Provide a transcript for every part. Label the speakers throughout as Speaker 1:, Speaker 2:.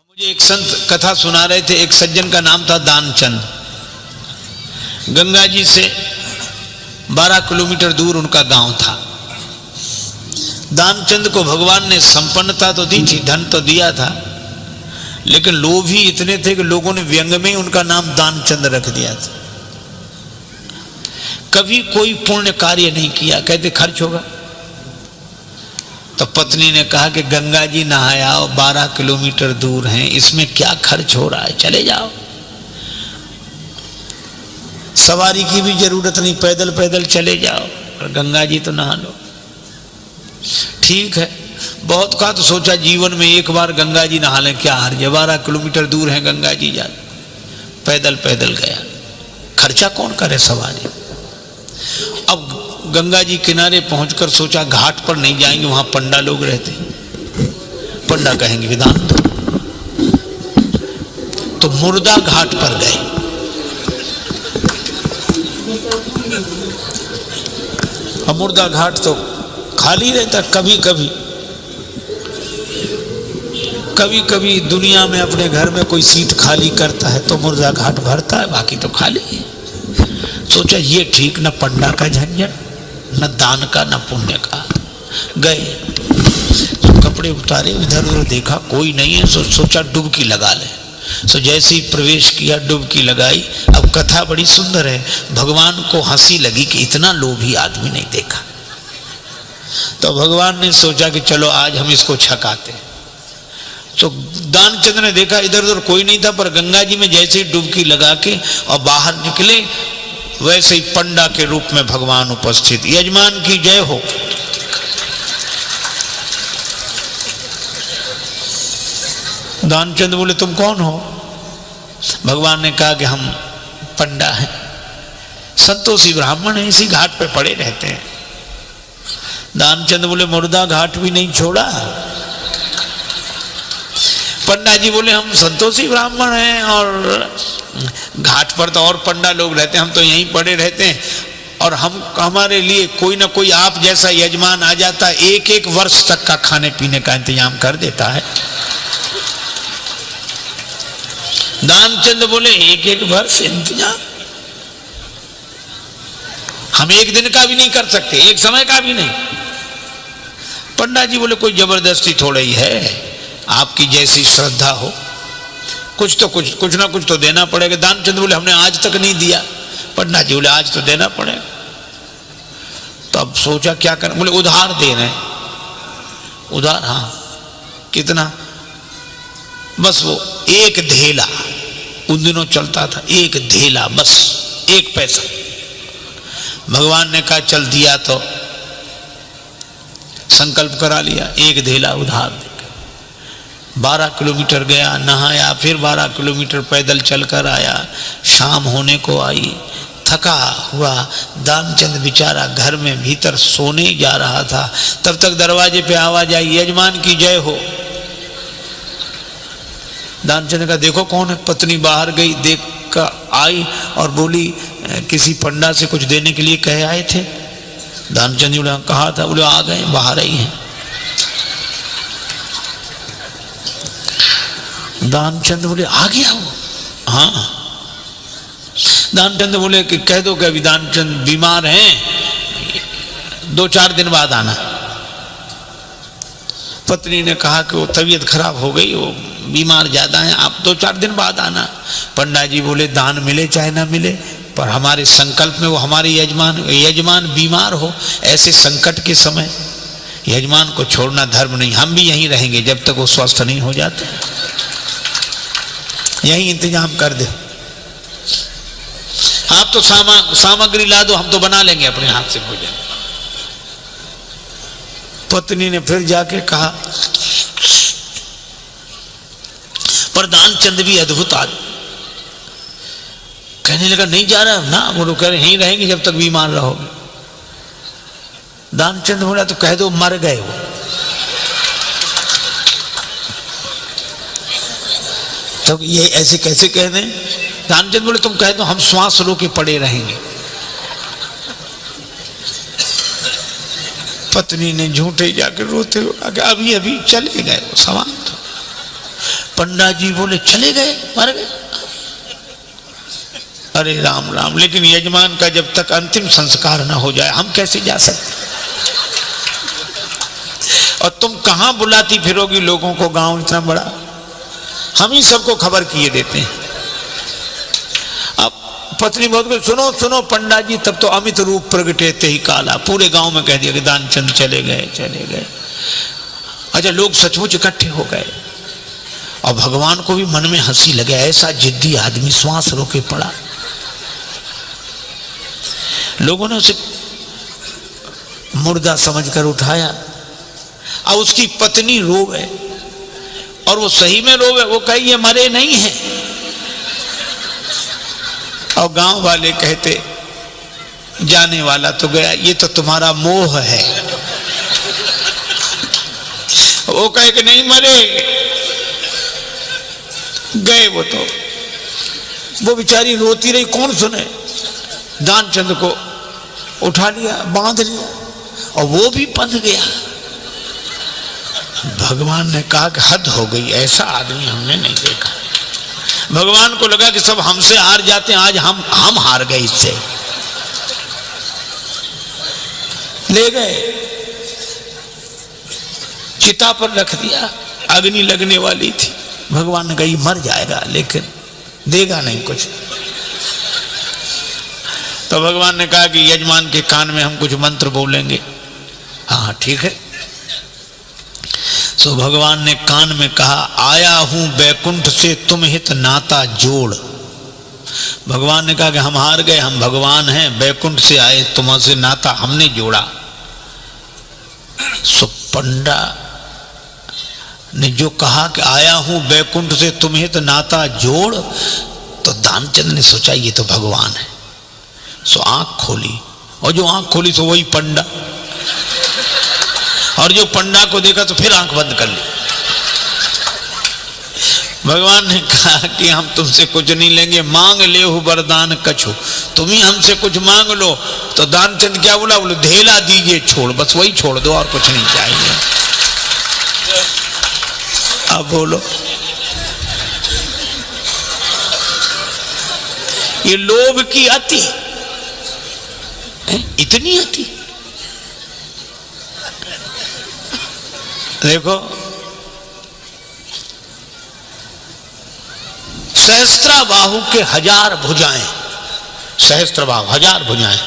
Speaker 1: मुझे एक संत कथा सुना रहे थे। एक सज्जन का नाम था दानचंद। गंगा जी से 12 किलोमीटर दूर उनका गांव था। दानचंद को भगवान ने संपन्नता तो दी थी, धन तो दिया था, लेकिन लोभी इतने थे कि लोगों ने व्यंग में उनका नाम दानचंद रख दिया था। कभी कोई पुण्य कार्य नहीं किया, कहते खर्च होगा। तो पत्नी ने कहा कि गंगा जी नहाया 12 किलोमीटर दूर हैं, इसमें क्या खर्च हो रहा है, चले जाओ। सवारी की भी जरूरत नहीं, पैदल पैदल चले जाओ और गंगा जी तो नहा लो। ठीक है, बहुत कहा तो सोचा जीवन में एक बार गंगा जी नहा लें, क्या हर्ज है, 12 किलोमीटर दूर है गंगा जी, जा पैदल पैदल गया। खर्चा कौन करे सवारी। अब गंगा जी किनारे पहुंचकर सोचा घाट पर नहीं जाएंगे, वहां पंडा लोग रहते हैं, पंडा कहेंगे विधान दो। तो मुर्दा घाट पर गए। अब मुर्दा घाट तो खाली रहता, कभी कभी दुनिया में अपने घर में कोई सीट खाली करता है तो मुर्दा घाट भरता है, बाकी तो खाली है। सोचा ये ठीक, न पंडा का झंझट, न दान का, न पुण्य का। गए तो कपड़े उतारे, इधर उधर देखा कोई नहीं है, सोचा डुबकी लगा ले। सो जैसे ही प्रवेश किया, डुबकी लगाई। अब कथा बड़ी सुंदर है। भगवान को हंसी लगी कि इतना लोभी आदमी नहीं देखा। तो भगवान ने सोचा कि चलो आज हम इसको छकाते। तो दानचंद ने देखा इधर उधर कोई नहीं था, पर गंगा जी में जैसे ही डुबकी लगा के और बाहर निकले, वैसे ही पंडा के रूप में भगवान उपस्थित। यजमान की जय हो। दानचंद बोले तुम कौन हो। भगवान ने कहा कि हम पंडा हैं, संतोषी ब्राह्मण हैं, इसी घाट पे पड़े रहते हैं। दानचंद बोले मुर्दा घाट भी नहीं छोड़ा। पंडा जी बोले हम संतोषी ब्राह्मण हैं और घाट पर तो और पंडा लोग रहते हैं, हम तो यहीं पड़े रहते हैं, और हम हमारे लिए कोई ना कोई आप जैसा यजमान आ जाता है, एक वर्ष तक का खाने पीने का इंतजाम कर देता है। दानचंद बोले एक वर्ष इंतजाम हम एक दिन का भी नहीं कर सकते, एक समय का भी नहीं। पंडा जी बोले कोई जबरदस्ती थोड़ा ही है, आपकी जैसी श्रद्धा हो, कुछ ना कुछ तो देना पड़ेगा। दानचंद बोले हमने आज तक नहीं दिया। पंडा जी बोले आज तो देना पड़ेगा। तो अब सोचा क्या कर, बोले उधार दे रहे हैं। उधार, हाँ कितना, बस वो 1 धेला, उन दिनों चलता था 1 धेला, बस 1 पैसा। भगवान ने कहा चल दिया, तो संकल्प करा लिया 1 धेला उधार दे। 12 किलोमीटर गया, नहाया, फिर 12 किलोमीटर पैदल चलकर आया। शाम होने को आई, थका हुआ दानचंद बेचारा घर में भीतर सोने जा रहा था। तब तक दरवाजे पे आवाज आई, यजमान की जय हो। दानचंद का देखो कौन है। पत्नी बाहर गई, देख कर आई और बोली किसी पंडा से कुछ देने के लिए कहे आए थे। दानचंद जी ने कहा था, बोले आ गए, बाहर आई हैं। दानचंद बोले आ गया वो, हाँ। दानचंद बोले कि कह दो कि अभी दानचंद बीमार हैं, 2-4 दिन बाद आना। पत्नी ने कहा कि वो तबीयत खराब हो गई, वो बीमार ज्यादा हैं, आप 2-4 दिन बाद आना। पंडा जी बोले दान मिले चाहे ना मिले, पर हमारे संकल्प में वो हमारे यजमान बीमार हो, ऐसे संकट के समय यजमान को छोड़ना धर्म नहीं। हम भी यहीं रहेंगे जब तक वो स्वस्थ नहीं हो जाते, यही इंतजाम कर दे। आप तो सामग्री ला दो, हम तो बना लेंगे अपने हाथ से भोजन। पत्नी ने फिर जाके कहा, पर दानचंद भी अद्भुत आदमी, कहने लगा नहीं जा रहा ना, वो कह रहे यहीं रहेंगे जब तक बीमार रहोगे। दानचंद बोला तो कह दो मर गए वो। तो ये ऐसे कैसे कह दें। दानचंद बोले तुम कह दो हम श्वास रोके पड़े रहेंगे। पत्नी ने झूठे जाकर रोते हुए कहा कि अभी अभी चले गए वो, सवाल तो। पंडा जी बोले चले गए, मर गए। अरे राम राम, लेकिन यजमान का जब तक अंतिम संस्कार ना हो जाए हम कैसे जा सकते? और तुम कहां बुलाती फिरोगी लोगों को, गांव इतना बड़ा, हम ही सबको खबर किए देते हैं। अब पत्नी बहुत कुछ, सुनो सुनो पंडा जी, तब तो अमित रूप प्रगटे ते ही काला, पूरे गांव में कह दिया कि दानचंद चले गए चले गए। अच्छा, लोग सचमुच इकट्ठे हो गए और भगवान को भी मन में हंसी लगे, ऐसा जिद्दी आदमी, श्वास रोके पड़ा। लोगों ने उसे मुर्दा समझकर उठाया और उसकी पत्नी रोवे, और वो सही में रोवे, वो कहे ये मरे नहीं है। और गांव वाले कहते जाने वाला तो गया, ये तो तुम्हारा मोह है। वो कहे कि नहीं मरे, गए वो बेचारी रोती रही, कौन सुने। दानचंद को उठा लिया, बांध लिया, और वो भी बंध गया। भगवान ने कहा कि हद हो गई, ऐसा आदमी हमने नहीं देखा। भगवान को लगा कि सब हमसे हार जाते हैं, आज हम हार गए इससे। ले गए, चिता पर रख दिया, अग्नि लगने वाली थी। भगवान ने कहा ये मर जाएगा लेकिन देगा नहीं कुछ। तो भगवान ने कहा कि यजमान के कान में हम कुछ मंत्र बोलेंगे। हाँ ठीक है। सो भगवान ने कान में कहा, आया हूं बैकुंठ से तुम हित नाता जोड़। भगवान ने कहा कि हम हार गए, हम भगवान हैं, बैकुंठ से आए, तुमसे नाता हमने जोड़ा। सो पंडा ने जो कहा कि आया हूं बैकुंठ से तुम हित नाता जोड़, तो दानचंद ने सोचा ये तो भगवान है। सो आंख खोली, और जो आंख खोली तो वही पंडा, और जो पंडा को देखा तो फिर आंख बंद कर ली। भगवान ने कहा कि हम तुमसे कुछ नहीं लेंगे, मांग ले हो वरदान कछु, तुम ही हमसे कुछ मांग लो। तो दानचंद क्या बोला, बोले धेला दीजिए छोड़, बस वही छोड़ दो और कुछ नहीं चाहिए। अब बोलो, ये लोभ की अति, इतनी अति। देखो, सहस्त्राबाहु के 1000 भुजाएं, सहस्त्रबाहु 1000 भुजाएं,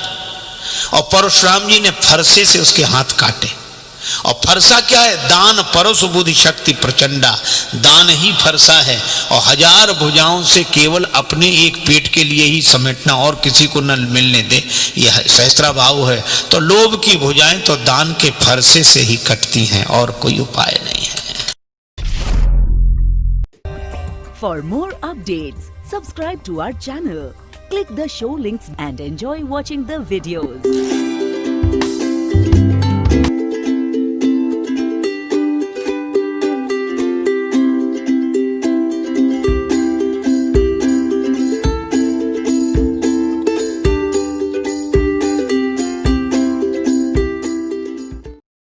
Speaker 1: और परशुराम जी ने फरसे से उसके हाथ काटे। और फरसा क्या है, दान परसु बुद्धि शक्ति प्रचंडा, दान ही फरसा है। और 1000 भुजाओं से केवल अपने एक पेट के लिए ही समेटना और किसी को न मिलने दे, यह सहस्त्राबाहु है। तो लोभ की भुजाएं तो दान के फरसे से ही कटती हैं, और कोई उपाय नहीं है।
Speaker 2: For more updates, subscribe to our channel, click the show links and enjoy watching the videos.